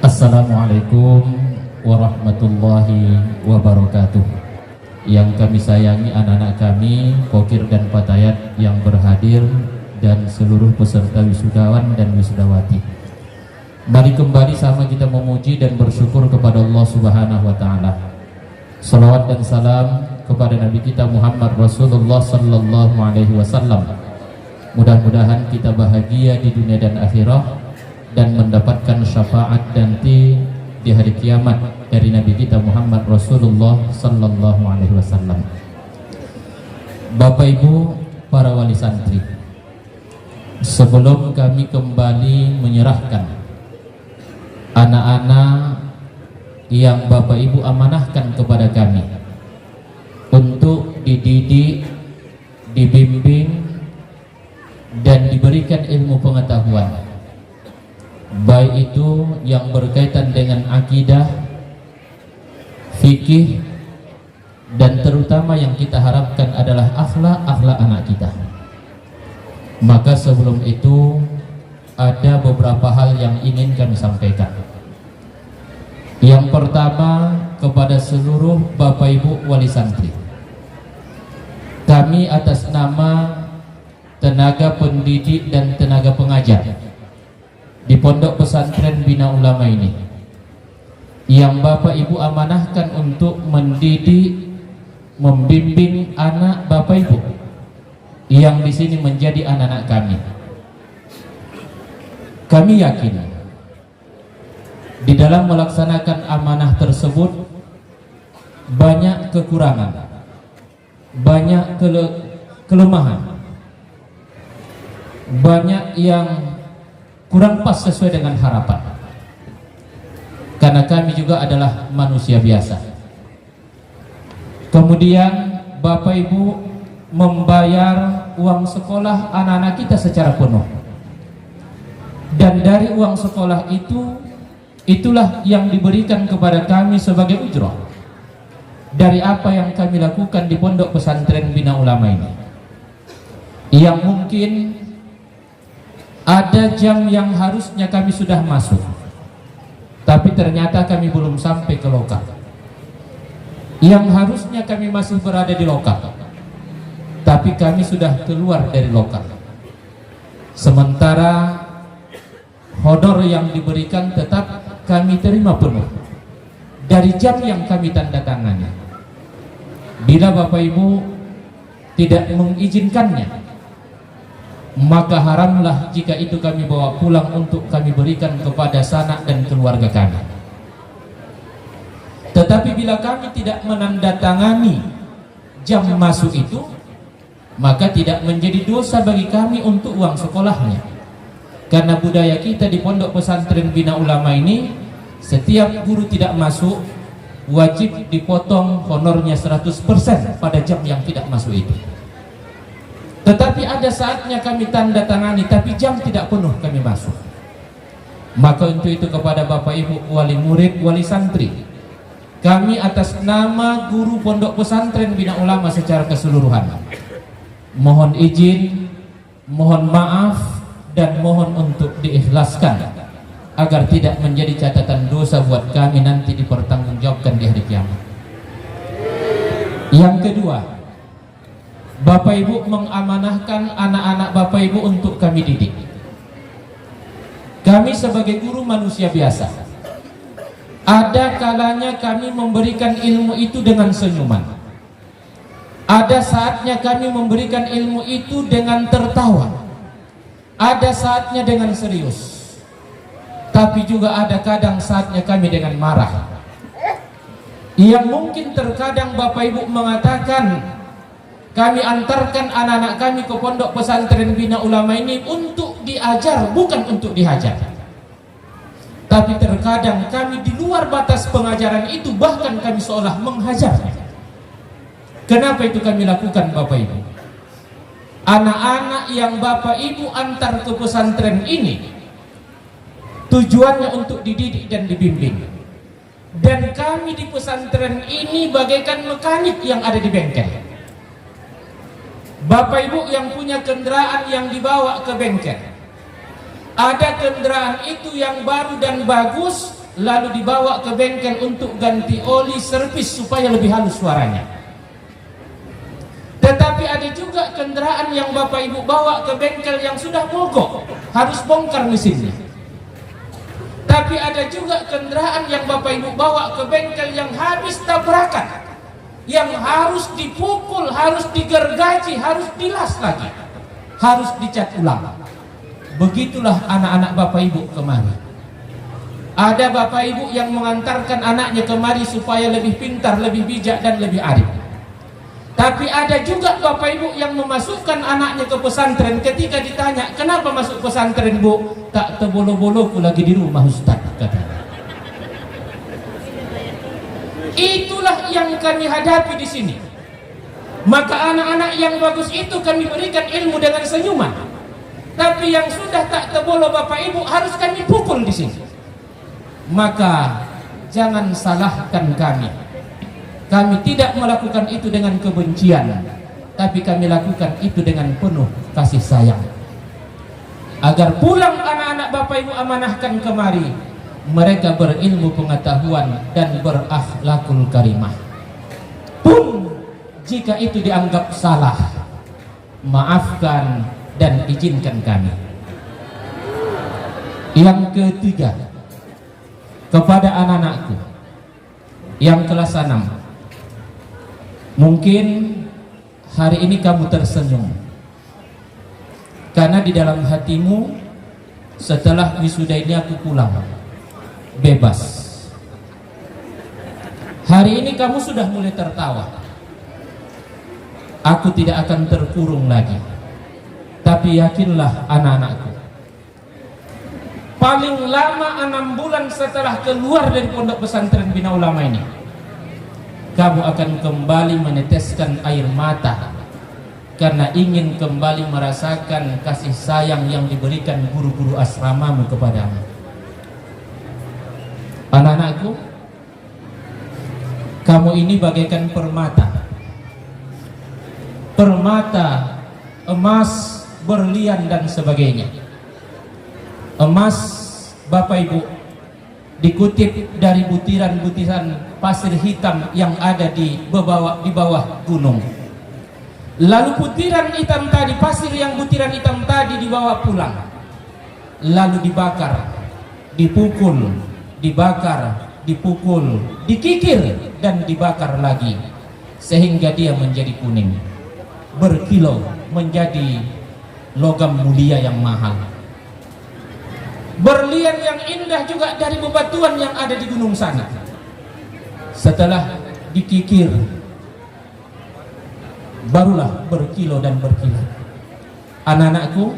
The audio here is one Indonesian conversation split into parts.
Assalamualaikum warahmatullahi wabarakatuh. Yang kami sayangi anak-anak kami, Pokir dan Patayat yang berhadir, dan seluruh peserta wisudawan dan wisudawati. Mari kembali sama kita memuji dan bersyukur kepada Allah Subhanahu wa taala. Salawat dan salam kepada Nabi kita Muhammad Rasulullah sallallahu alaihi wasallam. Mudah-mudahan kita bahagia di dunia dan akhirat dan mendapatkan syafaat nanti di hari kiamat dari Nabi kita Muhammad Rasulullah sallallahu alaihi wasallam. Bapak Ibu para wali santri, sebelum kami kembali menyerahkan anak-anak yang Bapak Ibu amanahkan kepada kami untuk dididik, dibimbing dan diberikan ilmu pengetahuan, baik itu yang berkaitan dengan akidah, fikih, dan terutama yang kita harapkan adalah akhlak anak kita. Maka sebelum itu ada beberapa hal yang ingin kami sampaikan. Yang pertama, kepada seluruh Bapak Ibu wali santri, kami atas nama tenaga pendidik dan tenaga pengajar di Pondok Pesantren Bina Ulama ini, yang Bapak Ibu amanahkan untuk mendidik, membimbing anak Bapak Ibu yang di sini menjadi anak-anak kami. Kami yakin di dalam melaksanakan amanah tersebut banyak kekurangan, banyak kelemahan, banyak yang kurang pas sesuai dengan harapan, karena kami juga adalah manusia biasa. Kemudian Bapak Ibu membayar uang sekolah anak-anak kita secara penuh, dan dari uang sekolah itulah yang diberikan kepada kami sebagai ujrah dari apa yang kami lakukan di Pondok Pesantren Bina Ulama ini, yang mungkin ada jam yang harusnya kami sudah masuk, tapi ternyata kami belum sampai ke lokal. Yang harusnya kami masih berada di lokal, tapi kami sudah keluar dari lokal. Sementara hodor yang diberikan tetap kami terima penuh dari jam yang kami tanda tangani. Bila Bapak Ibu tidak mengizinkannya, maka haramlah jika itu kami bawa pulang untuk kami berikan kepada sanak dan keluarga kami. Tetapi bila kami tidak menandatangani jam masuk itu, maka tidak menjadi dosa bagi kami untuk uang sekolahnya. Karena budaya kita di Pondok Pesantren Bina Ulama ini, setiap guru tidak masuk wajib dipotong honornya 100% pada jam yang tidak masuk itu. Tetapi ada saatnya kami tanda tangani, tapi jam tidak penuh kami masuk. Maka untuk itu kepada Bapak Ibu wali murid, wali santri, kami atas nama guru Pondok Pesantren Bina Ulama secara keseluruhan mohon izin, mohon maaf, dan mohon untuk diikhlaskan agar tidak menjadi catatan dosa buat kami nanti dipertanggungjawabkan di hari kiamat. Yang kedua, Bapak Ibu mengamanahkan anak-anak Bapak Ibu untuk kami didik. Kami sebagai guru manusia biasa, ada kalanya kami memberikan ilmu itu dengan senyuman, ada saatnya kami memberikan ilmu itu dengan tertawa, ada saatnya dengan serius, tapi juga ada kadang saatnya kami dengan marah, yang mungkin terkadang Bapak Ibu mengatakan kami antarkan anak-anak kami ke Pondok Pesantren Bina Ulama ini untuk diajar, bukan untuk dihajar. Tapi terkadang kami di luar batas pengajaran itu, bahkan kami seolah menghajar. Kenapa itu kami lakukan Bapak Ibu? Anak-anak yang Bapak Ibu antar ke pesantren ini tujuannya untuk dididik dan dibimbing. Dan kami di pesantren ini bagaikan mekanik yang ada di bengkel. Bapak Ibu yang punya kendaraan yang dibawa ke bengkel, ada kendaraan itu yang baru dan bagus, lalu dibawa ke bengkel untuk ganti oli servis supaya lebih halus suaranya. Tetapi ada juga kendaraan yang Bapak Ibu bawa ke bengkel yang sudah mogok, harus bongkar mesinnya. Tapi ada juga kendaraan yang Bapak Ibu bawa ke bengkel yang habis tabrakan, yang harus dipukul, harus digergaji, harus dilas lagi, harus dicat ulang. Begitulah anak-anak Bapak Ibu kemari. Ada Bapak Ibu yang mengantarkan anaknya kemari supaya lebih pintar, lebih bijak dan lebih arif. Tapi ada juga Bapak Ibu yang memasukkan anaknya ke pesantren. Ketika ditanya, kenapa masuk pesantren Bu? Tak terbolo-bolo ku lagi di rumah Ustaz, katanya. Itulah yang kami hadapi di sini. Maka anak-anak yang bagus itu kami berikan ilmu dengan senyuman. Tapi yang sudah tak terbolo Bapak Ibu harus kami pukul di sini. Maka jangan salahkan kami. Kami tidak melakukan itu dengan kebencian, tapi kami lakukan itu dengan penuh kasih sayang. Agar pulang anak-anak Bapak Ibu amanahkan kemari, mereka berilmu pengetahuan dan berakhlakul karimah. Pun jika itu dianggap salah, maafkan dan izinkan kami. Yang ketiga, kepada anak-anakku yang kelas 6, mungkin hari ini kamu tersenyum karena di dalam hatimu setelah wisuda ini aku pulang bebas. Hari ini kamu sudah mulai tertawa. Aku tidak akan terkurung lagi. Tapi yakinlah anak-anakku, paling lama 6 bulan setelah keluar dari pondok pesantren Bina Ulama ini, kamu akan kembali meneteskan air mata karena ingin kembali merasakan kasih sayang yang diberikan guru-guru asramamu kepadamu. Anak-anakku, kamu ini bagaikan permata. Permata, emas, berlian dan sebagainya. Emas, Bapak Ibu, dikutip dari butiran-butiran pasir hitam yang ada di bawah gunung. Lalu butiran hitam tadi, pasir yang butiran hitam tadi dibawa pulang, lalu dibakar, dipukul, dibakar, dipukul, dikikir dan dibakar lagi sehingga dia menjadi kuning, berkilau, menjadi logam mulia yang mahal. Berlian yang indah juga dari bebatuan yang ada di gunung sana. Setelah dikikir, barulah berkilau dan berkilau. Anak-anakku,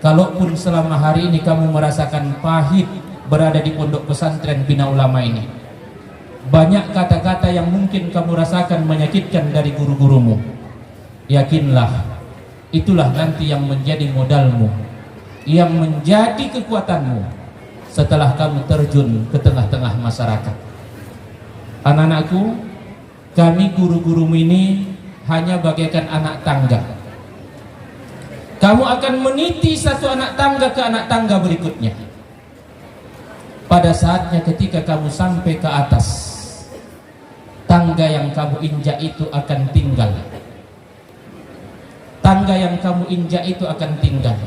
kalaupun selama hari ini kamu merasakan pahit berada di pondok pesantren Bina Ulama ini, banyak kata-kata yang mungkin kamu rasakan menyakitkan dari guru-gurumu, yakinlah itulah nanti yang menjadi modalmu, yang menjadi kekuatanmu setelah kamu terjun ke tengah-tengah masyarakat. Anak-anakku, kami guru-gurumu ini hanya bagaikan anak tangga. Kamu akan meniti satu anak tangga ke anak tangga berikutnya. Pada saatnya ketika kamu sampai ke atas, tangga yang kamu injak itu akan tinggal. Tangga yang kamu injak itu akan tinggal.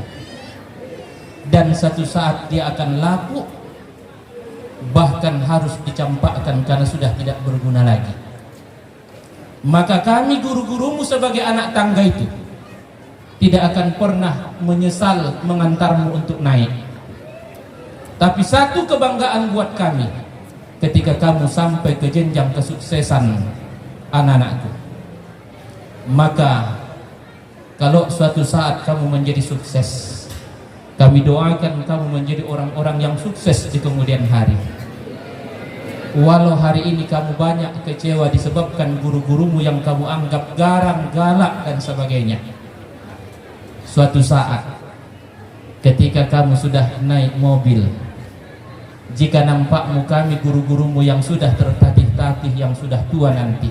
Dan satu saat dia akan lapuk, bahkan harus dicampakkan karena sudah tidak berguna lagi. Maka kami guru-gurumu sebagai anak tangga itu tidak akan pernah menyesal mengantarmu untuk naik. Tapi satu kebanggaan buat kami ketika kamu sampai ke jenjang kesuksesan, anak-anakku. Maka kalau suatu saat kamu menjadi sukses, kami doakan kamu menjadi orang-orang yang sukses di kemudian hari. Walau hari ini kamu banyak kecewa disebabkan guru-gurumu yang kamu anggap garang, galak dan sebagainya. Suatu saat ketika kamu sudah naik mobil, jika nampakmu kami guru-gurumu yang sudah tertatih-tatih, yang sudah tua nanti,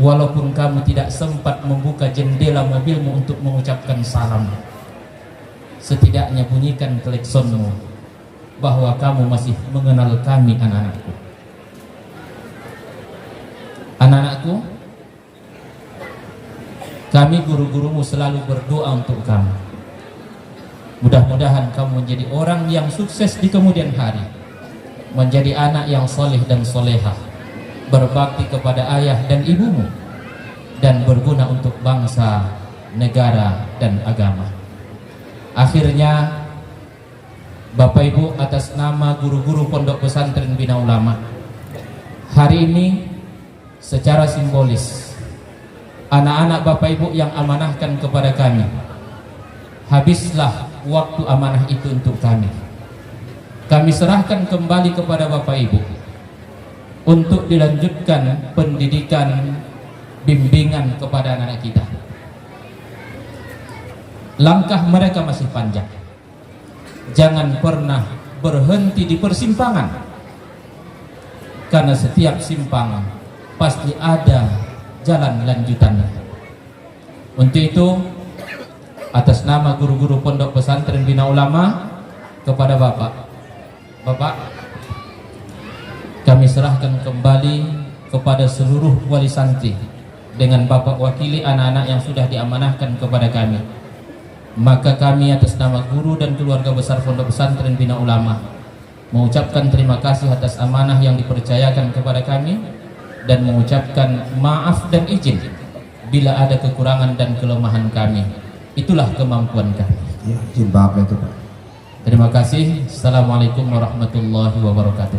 walaupun kamu tidak sempat membuka jendela mobilmu untuk mengucapkan salam, setidaknya bunyikan klaksonmu. bahwa kamu masih mengenal kami, anak-anakku. Anak-anakku, kami guru-gurumu selalu berdoa untuk kamu. Mudah-mudahan kamu menjadi orang yang sukses di kemudian hari, menjadi anak yang soleh dan solehah, berbakti kepada ayah dan ibumu, dan berguna untuk bangsa, negara, dan agama. Akhirnya, Bapak Ibu, atas nama guru-guru Pondok Pesantren Bina Ulama, hari ini secara simbolis anak-anak Bapak Ibu yang amanahkan kepada kami, habislah waktu amanah itu untuk kami. Kami serahkan kembali kepada Bapak Ibu untuk dilanjutkan pendidikan bimbingan kepada anak-anak kita. Langkah mereka masih panjang. Jangan pernah berhenti di persimpangan, karena setiap simpang pasti ada jalan lanjutannya. Untuk itu, atas nama guru-guru Pondok Pesantren Bina Ulama, kepada Bapak, kami serahkan kembali kepada seluruh wali santri dengan Bapak wakili anak-anak yang sudah diamanahkan kepada kami. Maka kami atas nama guru dan keluarga besar Pondok Pesantren Bina Ulama mengucapkan terima kasih atas amanah yang dipercayakan kepada kami, dan mengucapkan maaf dan izin bila ada kekurangan dan kelemahan kami. Itulah kemampuan kami. Ya, izin maaf itu, Pak. Terima kasih. Assalamualaikum warahmatullahi wabarakatuh.